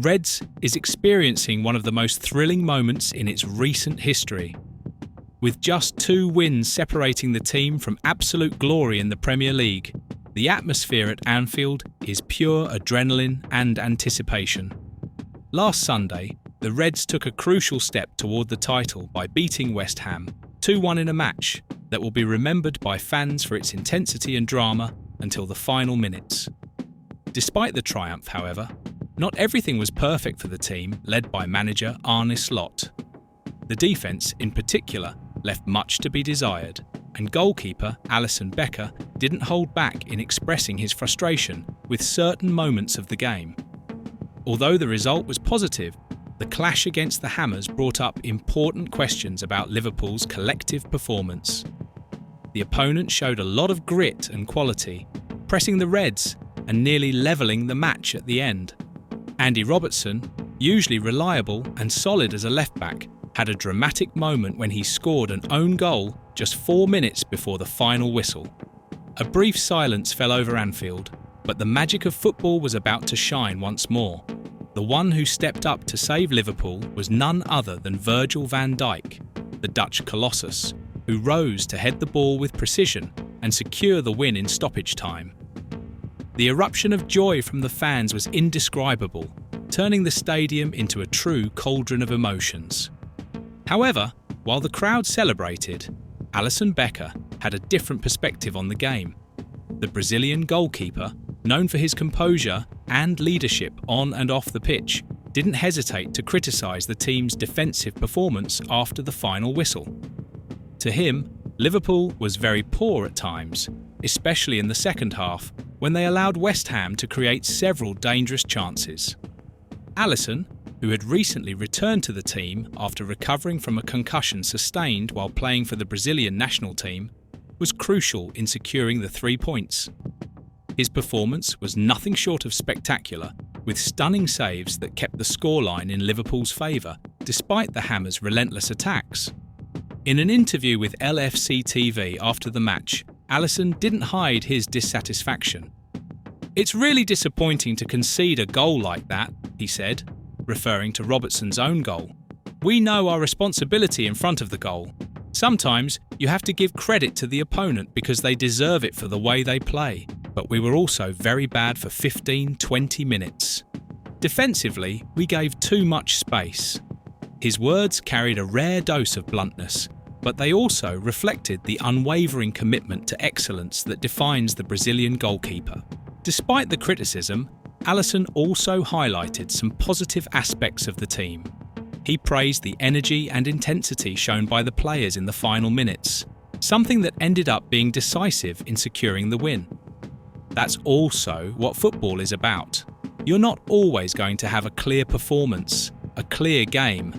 Reds is experiencing one of the most thrilling moments in its recent history. With just 2 wins separating the team from absolute glory in the Premier League, the atmosphere at Anfield is pure adrenaline and anticipation. Last Sunday, the Reds took a crucial step toward the title by beating West Ham 2-1 in a match that will be remembered by fans for its intensity and drama until the final minutes. Despite the triumph, however, not everything was perfect for the team led by manager Arne Slot. The defence, in particular, left much to be desired, and goalkeeper Alisson didn't hold back in expressing his frustration with certain moments of the game. Although the result was positive, the clash against the Hammers brought up important questions about Liverpool's collective performance. The opponent showed a lot of grit and quality, pressing the Reds and nearly levelling the match at the end. Andy Robertson, usually reliable and solid as a left-back, had a dramatic moment when he scored an own goal just 4 minutes before the final whistle. A brief silence fell over Anfield, but the magic of football was about to shine once more. The one who stepped up to save Liverpool was none other than Virgil van Dijk, the Dutch colossus, who rose to head the ball with precision and secure the win in stoppage time. The eruption of joy from the fans was indescribable, turning the stadium into a true cauldron of emotions. However, while the crowd celebrated, Alisson had a different perspective on the game. The Brazilian goalkeeper, known for his composure and leadership on and off the pitch, didn't hesitate to criticise the team's defensive performance after the final whistle. To him, Liverpool was very poor at times, especially in the second half, when they allowed West Ham to create several dangerous chances. Allison, who had recently returned to the team after recovering from a concussion sustained while playing for the Brazilian national team, was crucial in securing the 3 points. His performance was nothing short of spectacular, with stunning saves that kept the scoreline in Liverpool's favour, despite the Hammers' relentless attacks. In an interview with LFC TV after the match, Allison didn't hide his dissatisfaction. "It's really disappointing to concede a goal like that," he said, referring to Robertson's own goal. "We know our responsibility in front of the goal. Sometimes you have to give credit to the opponent because they deserve it for the way they play, but we were also very bad for 15-20 minutes. Defensively, we gave too much space." His words carried a rare dose of bluntness, but they also reflected the unwavering commitment to excellence that defines the Brazilian goalkeeper. Despite the criticism, Allison also highlighted some positive aspects of the team. He praised the energy and intensity shown by the players in the final minutes, something that ended up being decisive in securing the win. That's also what football is about. You're not always going to have a clear performance, a clear game.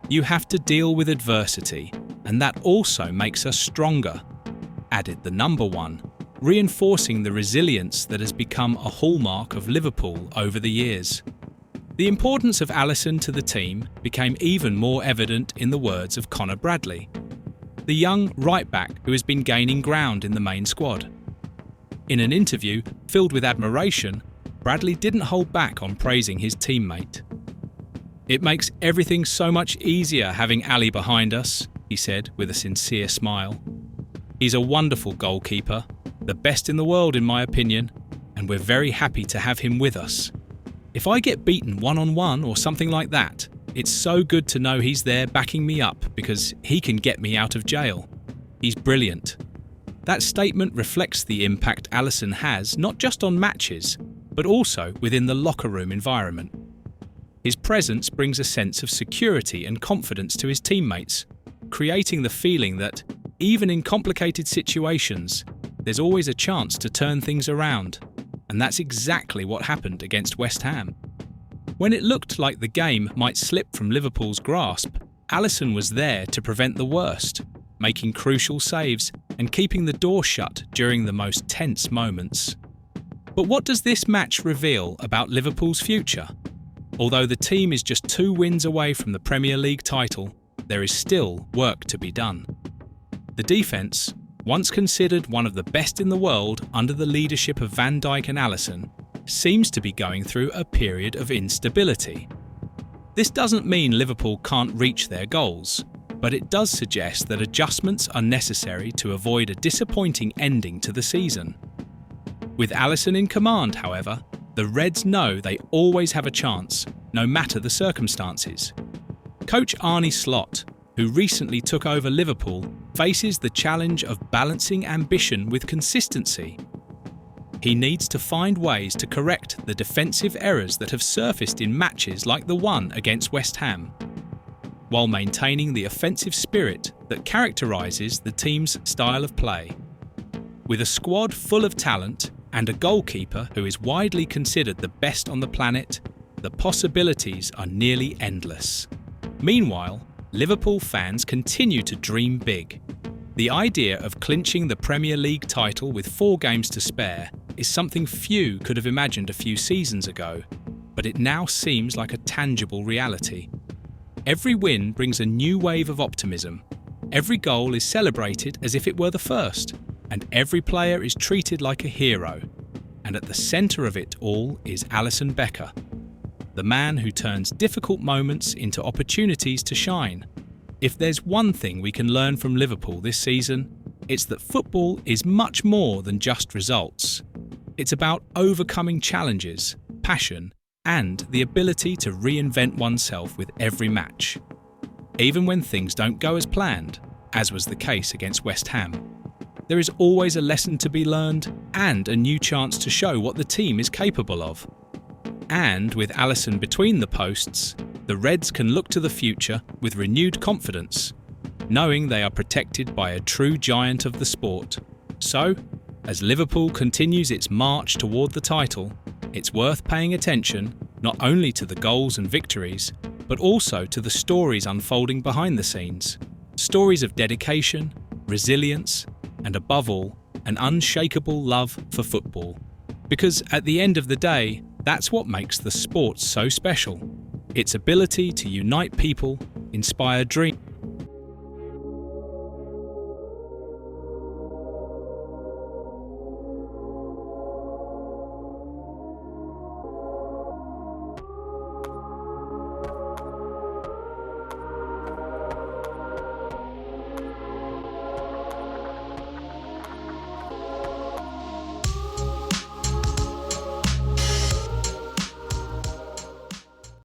You have to deal with adversity, and that also makes us stronger, added the number one, reinforcing the resilience that has become a hallmark of Liverpool over the years. The importance of Alisson to the team became even more evident in the words of Connor Bradley, the young right-back who has been gaining ground in the main squad. In an interview filled with admiration, Bradley didn't hold back on praising his teammate. "It makes everything so much easier having Ali behind us," he said with a sincere smile. "He's a wonderful goalkeeper, the best in the world in my opinion, and we're very happy to have him with us. If I get beaten one-on-one or something like that, it's so good to know he's there backing me up because he can get me out of jail. He's brilliant." That statement reflects the impact Alisson has not just on matches, but also within the locker room environment. His presence brings a sense of security and confidence to his teammates, creating the feeling that, even in complicated situations, there's always a chance to turn things around. And that's exactly what happened against West Ham. When it looked like the game might slip from Liverpool's grasp, Alisson was there to prevent the worst, making crucial saves and keeping the door shut during the most tense moments. But what does this match reveal about Liverpool's future? Although the team is just 2 wins away from the Premier League title, there is still work to be done. The defence, once considered one of the best in the world under the leadership of Van Dijk and Allison, seems to be going through a period of instability. This doesn't mean Liverpool can't reach their goals, but it does suggest that adjustments are necessary to avoid a disappointing ending to the season. With Allison in command, however, the Reds know they always have a chance, no matter the circumstances. Coach Arne Slot, who recently took over Liverpool, faces the challenge of balancing ambition with consistency. He needs to find ways to correct the defensive errors that have surfaced in matches like the one against West Ham, while maintaining the offensive spirit that characterises the team's style of play. With a squad full of talent and a goalkeeper who is widely considered the best on the planet, the possibilities are nearly endless. Meanwhile, Liverpool fans continue to dream big. The idea of clinching the Premier League title with 4 games to spare is something few could have imagined a few seasons ago, but it now seems like a tangible reality. Every win brings a new wave of optimism. Every goal is celebrated as if it were the first, and every player is treated like a hero. And at the centre of it all is Alisson Becker, the man who turns difficult moments into opportunities to shine. If there's one thing we can learn from Liverpool this season, it's that football is much more than just results. It's about overcoming challenges, passion, and the ability to reinvent oneself with every match. Even when things don't go as planned, as was the case against West Ham, there is always a lesson to be learned and a new chance to show what the team is capable of. And with Allison between the posts, the Reds can look to the future with renewed confidence, knowing they are protected by a true giant of the sport. So, as Liverpool continues its march toward the title, it's worth paying attention not only to the goals and victories, but also to the stories unfolding behind the scenes. Stories of dedication, resilience, and above all, an unshakable love for football. Because at the end of the day, that's what makes the sport so special. Its ability to unite people, inspire dreams,